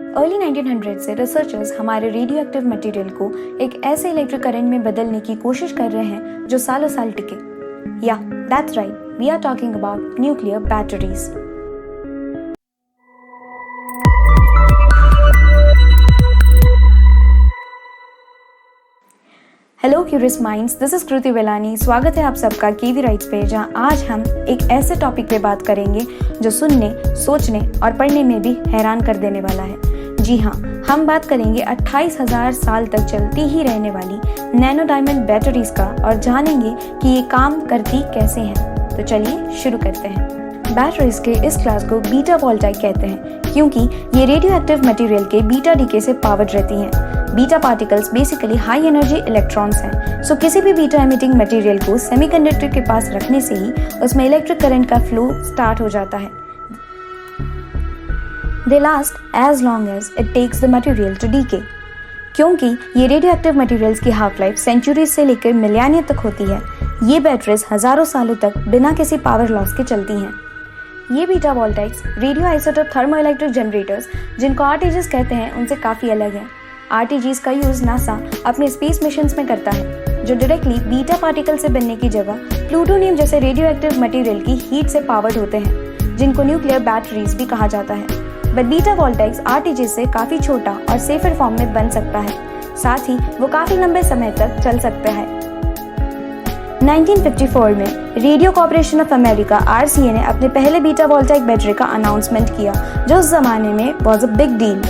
Early 1900 से researchers हमारे radio active material को एक ऐसे इलेक्ट्रिक करंट में बदलने की कोशिश कर रहे हैं जो सालों साल टिके। Yeah that's right, we are talking about nuclear batteries. Hello curious minds, this is Kriti Velani. स्वागत है आप सबका केवी राइट्स पे, जहां आज हम एक ऐसे टॉपिक पे बात करेंगे जो सुनने, सोचने और पढ़ने में भी हैरान कर देने वाला है। जी हाँ, हम बात करेंगे 28,000 साल तक चलती ही रहने वाली नैनो डायमंड बैटरीज का और जानेंगे कि ये काम करती कैसे हैं। तो चलिए शुरू करते हैं। बैटरीज के इस क्लास को बीटा वोल्टाइक कहते हैं क्योंकि ये रेडियो एक्टिव मटेरियल के बीटा डीके से पावर्ड रहती हैं। Beta particles basically high energy electrons हैं। सो किसी भी बीटा एमिटिंग मटेरियल को सेमीकंडक्टर के पास रखने से ही उसमें इलेक्ट्रिक करंट का फ्लो स्टार्ट हो जाता है। They last as long as it takes the material to decay। क्योंकि ये रेडियो एक्टिव मटेरियल्स की हाफ लाइफ सेंचुरीज से लेकर मिलियनियर तक होती है, ये बैटरीज हजारों सालों तक बिना किसी पावर लॉस के चलती हैं। ये betavoltaics radioisotope thermoelectric generators, जिनको आरटीजीज कहते हैं, उनसे काफ़ी अलग हैं। आरटीजीज का यूज़ नासा अपने स्पेस मिशंस में करता है, जो डायरेक्टली बीटा पार्टिकल से बनने की जगह प्लूटोनियम जैसे रेडियो एक्टिव मटेरियल की हीट से पावर्ड होते हैं, जिनको न्यूक्लियर बैटरीज भी कहा जाता है। बट बीटा वोल्टाइक्स आरटीजीज से काफ़ी छोटा और सेफर फॉर्म में बन सकता है, साथ ही वो काफ़ी लंबे समय तक चल सकता है। 1954 में radio corporation of America (RCA) ने अपने पहले बीटा वोल्टाइक बैटरी का अनाउंसमेंट किया, जो उस जमाने में was a big deal.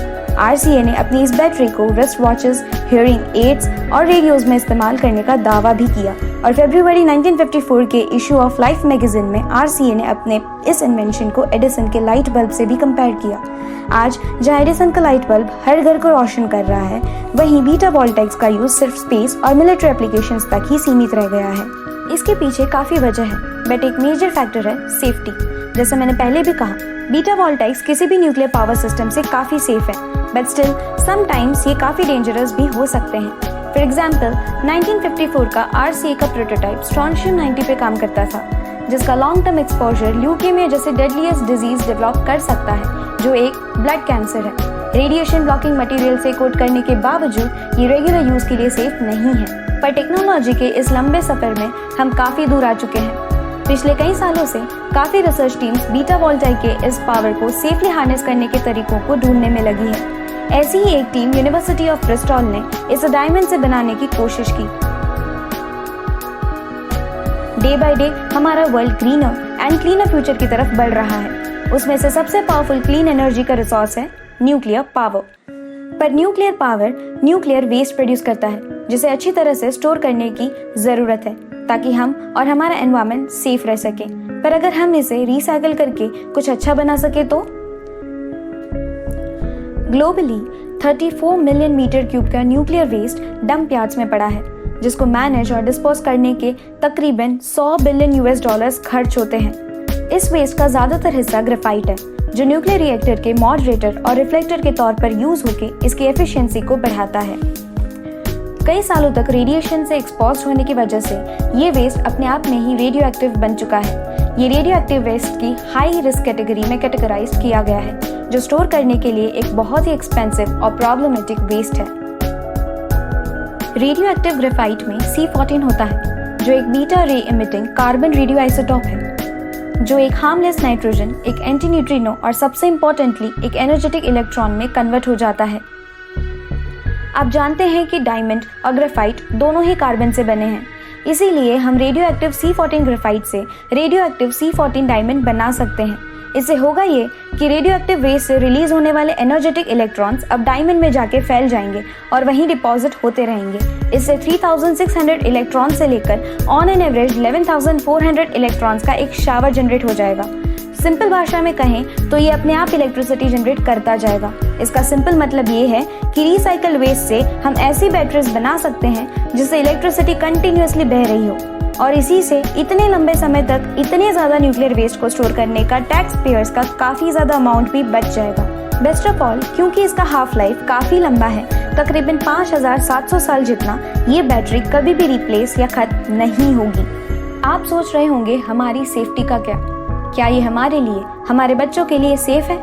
RCA ने अपनी इस बैटरी को रिस्ट वॉचेस, हियरिंग एड्स और रेडियोज में इस्तेमाल करने का दावा भी किया और फरवरी 1954 के इशू ऑफ लाइफ मैगजीन में RCA ने अपने इस इन्वेंशन को एडिसन के लाइट बल्ब से भी कंपेयर किया। आज जहां एडिसन का लाइट बल्ब हर घर को रोशन कर रहा है, वहीं बीटा वोल्टाइक्स का यूज सिर्फ स्पेस और मिलिट्री एप्लीकेशंस तक ही सीमित रह गया है। इसके पीछे काफ़ी वजह है, बट एक मेजर फैक्टर है सेफ्टी। जैसे मैंने पहले भी कहा, बीटा वोल्टाइक्स किसी भी न्यूक्लियर पावर सिस्टम से काफ़ी सेफ है, बट स्टिल समटाइम्स ये काफ़ी डेंजरस भी हो सकते हैं। फॉर एग्जाम्पल, 1954 का RCA का प्रोटोटाइप स्ट्रॉन्शियम 90 पे काम करता था, जिसका लॉन्ग टर्म एक्सपोजर ल्यूकेमिया जैसे डेडलीस्ट डिजीज डेवलप कर सकता है, जो एक ब्लड कैंसर है। रेडिएशन ब्लॉकिंग मटेरियल से कोट करने के बावजूद ये रेगुलर यूज के लिए सेफ नहीं है, पर टेक्नोलॉजी के इस लंबे सफर में हम काफ़ी दूर आ चुके हैं। पिछले कई सालों से काफ़ी रिसर्च टीम्स बीटा वोल्टाइक के इस पावर को सेफली हार्नेस करने के तरीकों को ढूंढने में लगी है। ऐसी ही एक टीम यूनिवर्सिटी ऑफ ब्रिस्टल ने इसे डायमंड से बनाने की कोशिश की। डे बाय डे हमारा world greener and cleaner future की तरफ बढ़ रहा है। उसमें से सबसे पावरफुल क्लीन एनर्जी का रिसोर्स है न्यूक्लियर पावर। पर nuclear power nuclear waste produce करता है, जिसे अच्छी तरह से स्टोर करने की जरूरत है ताकि हम और हमारा एनवायरनमेंट सेफ रह सके। पर अगर हम इसे रिसाइकिल करके कुछ अच्छा बना सके तो? ग्लोबली 34 मिलियन मीटर क्यूब का न्यूक्लियर वेस्ट डंप यार्ड्स में पड़ा है, जिसको मैनेज और डिस्पोज करने के तकरीबन $100 बिलियन खर्च होते हैं। इस वेस्ट का ज्यादातर हिस्सा ग्रेफाइट है, जो न्यूक्लियर रिएक्टर के मॉडरेटर और रिफ्लेक्टर के तौर पर यूज होकर इसकी एफिशिएंसी को बढ़ाता है। कई सालों तक रेडिएशन से एक्सपोज होने की वजह से ये वेस्ट अपने आप में ही रेडियो एक्टिव बन चुका है। ये रेडियो एक्टिव वेस्ट की हाई रिस्क कैटेगरी में कैटेगराइज किया गया है, जो स्टोर करने के लिए एक बहुत ही एक्सपेंसिव और प्रॉब्लमेटिक वेस्ट है। रेडियो एक्टिव ग्रेफाइट में C14 होता है, जो एक बीटा रे इमिटिंग कार्बन रेडियो आइसोटोप है, जो एक हार्मलेस नाइट्रोजन, एक एंटी न्यूट्रिनो और सबसे इम्पोर्टेंटली एक एनर्जेटिक इलेक्ट्रॉन में कन्वर्ट हो जाता है। आप जानते हैं कि डायमंड और ग्रेफाइट दोनों ही कार्बन से बने हैं, इसीलिए हम रेडियो एक्टिव C14 ग्रेफाइट से रेडियो एक्टिव C14 डायमंड बना सकते हैं। इससे होगा ये कि रेडियो एक्टिव वेस्ट से रिलीज होने वाले एनर्जेटिक इलेक्ट्रॉन्स अब डायमंड में जाके फैल जाएंगे और वहीं डिपॉजिट होते रहेंगे। इससे 3600 इलेक्ट्रॉन से लेकर ऑन एन एवरेज 11400 इलेक्ट्रॉन्स का एक शावर जनरेट हो जाएगा। सिंपल भाषा में कहें तो ये अपने आप इलेक्ट्रिसिटी जनरेट करता जाएगा। इसका सिंपल मतलब ये है कि रिसाइकल वेस्ट से हम ऐसी बैटरीज बना सकते हैं जिससे इलेक्ट्रिसिटी कंटिन्यूअसली बह रही हो, और इसी से इतने लंबे समय तक इतने ज़्यादा न्यूक्लियर वेस्ट को स्टोर करने का टैक्स पेयर्स का काफ़ी ज़्यादा अमाउंट भी बच जाएगा। बेस्ट ऑफ ऑल, क्योंकि इसका हाफ लाइफ काफ़ी लंबा है, तकरीबन 5700 साल जितना, ये बैटरी कभी भी रिप्लेस या खत्म नहीं होगी। आप सोच रहे होंगे हमारी सेफ्टी का क्या ये हमारे लिए, हमारे बच्चों के लिए सेफ है?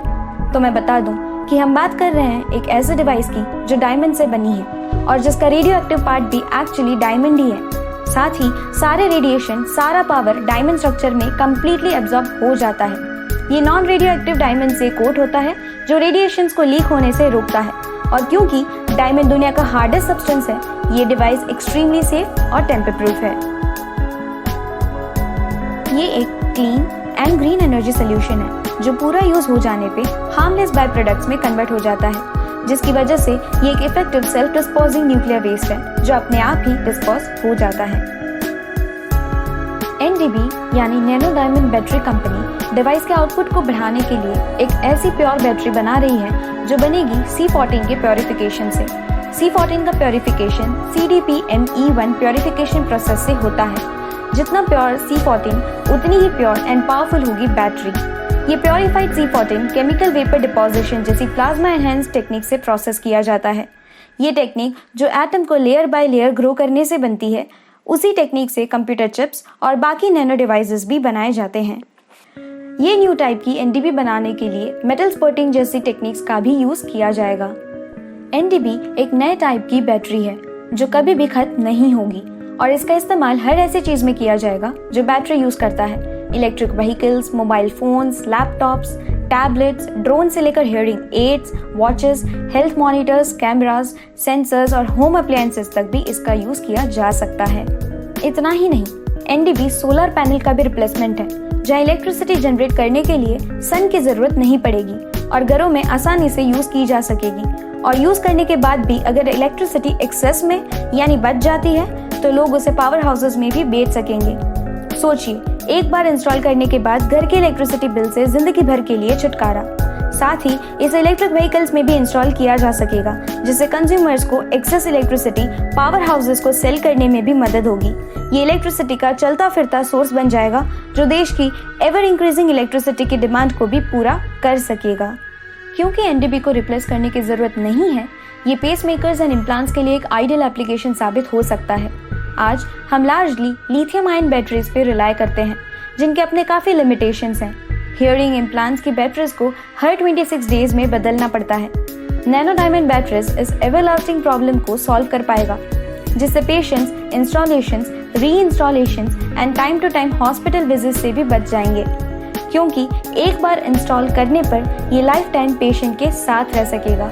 तो मैं बता दूं, कि हम बात कर रहे हैं एक ऐसे डिवाइस की जो डायमंड से बनी है और जिसका रेडियो एक्टिव पार्ट भी एक्चुअली डायमंड ही है। साथ ही सारे रेडिएशन, सारा पावर डायमंड स्ट्रक्चर में कंप्लीटली एब्जॉर्ब हो जाता है। ये नॉन रेडियो एक्टिव डायमंड से कोट होता है जो रेडिएशंस को लीक होने से रोकता है। और क्योंकि डायमंड दुनिया का हार्डेस्ट सब्सटेंस है, ये डिवाइस एक्सट्रीमली सेफ और टेम्पर प्रूफ है। ये एक clean and green energy solution है जो पूरा यूज हो जाने पे हार्मलेस बाय प्रोडक्ट्स में कन्वर्ट हो जाता है, जिसकी वजह से ये एक effective self disposing nuclear waste है जो अपने आप ही डिस्पोज हो जाता है। NDB यानी nano diamond battery company device के आउटपुट को बढ़ाने के लिए एक ऐसी प्योर बैटरी बना रही है जो बनेगी C14 के प्योरिफिकेशन से। C14 का प्योरिफिकेशन CDP-ME1 प्योरिफिकेशन प्रोसेस से होता है। जितना प्योर C14 उतनी ही प्योर एंड पावरफुल होगी बैटरी। ये purified C14 chemical vapour deposition जैसी प्लाज्मा एनहांस्ड टेक्निक से प्रोसेस किया जाता है। ये टेक्निक जो एटम को लेयर बाय लेयर ग्रो करने से बनती है, उसी टेक्निक से कंप्यूटर चिप्स और बाकी नैनो डिवाइसेस भी बनाए जाते हैं। ये न्यू टाइप की NDB बनाने के लिए मेटल स्पर्टिंग जैसी टेक्निक्स का भी यूज किया जाएगा। NDB एक नए टाइप की बैटरी है जो कभी भी खत्म नहीं होगी और इसका इस्तेमाल हर ऐसी चीज में किया जाएगा जो बैटरी यूज करता है। Electric vehicles, mobile phones, laptops, tablets, drone से लेकर hearing aids, watches, health monitors, cameras, sensors और होम अप्लायंसेस तक भी इसका यूज किया जा सकता है। इतना ही नहीं, NDB सोलर पैनल का भी रिप्लेसमेंट है, जहां इलेक्ट्रिसिटी जनरेट करने के लिए सन की जरूरत नहीं पड़ेगी और घरों में आसानी से यूज की जा सकेगी। और यूज करने के बाद भी अगर इलेक्ट्रिसिटी एक्सेस में यानी बच जाती है तो लोग उसे पावर हाउसेस में भी बेच सकेंगे। सोचिए, एक बार इंस्टॉल करने के बाद घर के इलेक्ट्रिसिटी बिल से जिंदगी भर के लिए छुटकारा। साथ ही इसे इलेक्ट्रिक व्हीकल्स में भी इंस्टॉल किया जा सकेगा, जिससे कंज्यूमर्स को एक्सेस इलेक्ट्रिसिटी पावर हाउसेस को सेल करने में भी मदद होगी। ये इलेक्ट्रिसिटी का चलता फिरता सोर्स बन जाएगा जो देश की एवर इंक्रीजिंग इलेक्ट्रिसिटी की डिमांड को भी पूरा कर सकेगा। क्योंकि NDB को रिप्लेस करने की जरूरत नहीं है, ये पेसमेकर्स एंड इम्प्लांट्स के लिए एक आइडियल एप्लीकेशन साबित हो सकता है। आज हम लार्जली लिथियम आयन बैटरीज पे रिलाय करते हैं, जिनके अपने काफ़ी लिमिटेशंस हैं। हियरिंग इम्प्लांट्स की बैटरीज को हर 26 डेज में बदलना पड़ता है। नैनो डायमंड बैटरीज इस एवरलास्टिंग प्रॉब्लम को सॉल्व कर पाएगा, जिससे patients, installations, reinstallations and time to time hospital visit से भी बच जाएंगे, क्योंकि एक बार इंस्टॉल करने पर ये लाइफ टाइम पेशेंट के साथ रह सकेगा।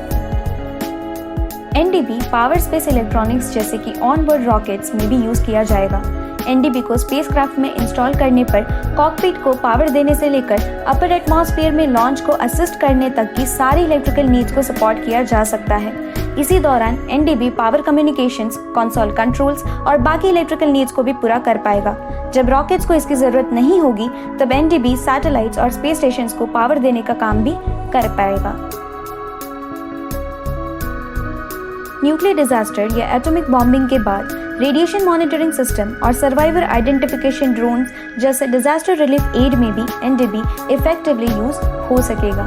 NDB पावर स्पेस इलेक्ट्रॉनिक्स जैसे कि ऑन बोर्ड रॉकेट्स में भी यूज किया जाएगा। NDB को स्पेसक्राफ्ट में इंस्टॉल करने पर कॉकपिट को पावर देने से लेकर अपर एटमॉस्फेयर में लॉन्च को असिस्ट करने तक की सारी इलेक्ट्रिकल नीड्स को सपोर्ट किया जा सकता है। इसी दौरान NDB power communications, console controls और बाकी इलेक्ट्रिकल नीड्स को भी पूरा कर पाएगा। जब रॉकेट्स को इसकी जरूरत नहीं होगी, तब NDB सैटेलाइट्स और स्पेस स्टेशंस को पावर देने का काम भी कर पाएगा। न्यूक्लियर डिजास्टर या एटॉमिक बॉम्बिंग के बाद रेडिएशन मॉनिटरिंग सिस्टम और सर्वाइवर आइडेंटिफिकेशन ड्रोन्स जैसे डिजास्टर रिलीफ एड में भी NDB इफेक्टिवली यूज हो सकेगा।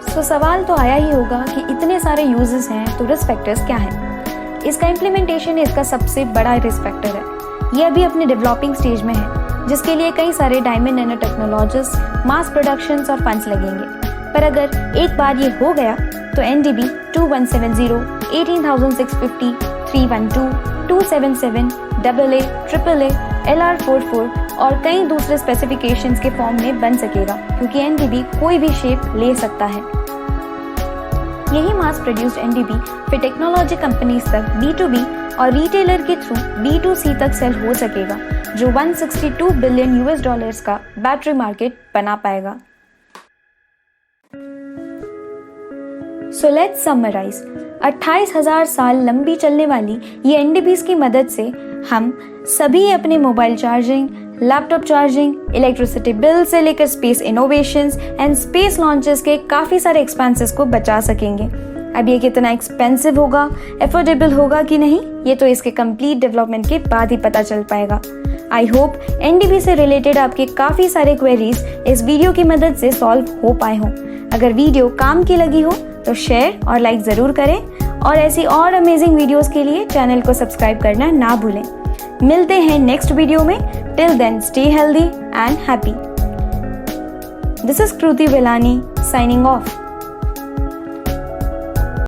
सो सवाल तो आया ही होगा कि इतने सारे यूजेस हैं तो रिस्क फैक्टर्स क्या हैं? इसका इम्प्लीमेंटेशन इसका सबसे बड़ा रिस्क फैक्टर है। ये अभी अपने डेवलपिंग स्टेज में है, जिसके लिए कई सारे डायमंड नैनो टेक्नोलॉजिस्ट, मास प्रोडक्शंस और फंड्स लगेंगे। पर अगर एक बार ये हो गया तो NDB 2170, 18650, 312, 277, AA, AAA, LR44 और कई दूसरे स्पेसिफिकेशंस के फॉर्म में बन सकेगा, क्योंकि NDB कोई भी शेप ले सकता है। यही मास प्रोड्यूस्ड NDB फिर टेक्नोलॉजी कंपनीज तक B2B और रिटेलर के थ्रू B2C तक सेल हो सकेगा, जो $162 बिलियन का बैटरी मार्केट बना पाएगा। So let's summarize. 28,000 साल लंबी चलने वाली ये NDBs की मदद से हम सभी अपने mobile charging, laptop charging, electricity bill से लेकर space innovations and space launches के काफ़ी सारे एक्सपेंसेस को बचा सकेंगे। अब ये कितना एक्सपेंसिव होगा, एफोर्डेबल होगा कि नहीं, ये तो इसके कंप्लीट डेवलपमेंट के बाद ही पता चल पाएगा। आई होप NDB से रिलेटेड आपके काफ़ी सारे क्वेरीज इस वीडियो की मदद से सॉल्व हो पाए हों। अगर वीडियो काम की लगी हो तो शेयर और लाइक ज़रूर करें और ऐसी और अमेजिंग वीडियोस के लिए चैनल को सब्सक्राइब करना ना भूलें। मिलते हैं नेक्स्ट वीडियो में। Till then stay healthy and happy. This is Kriti Velani signing of.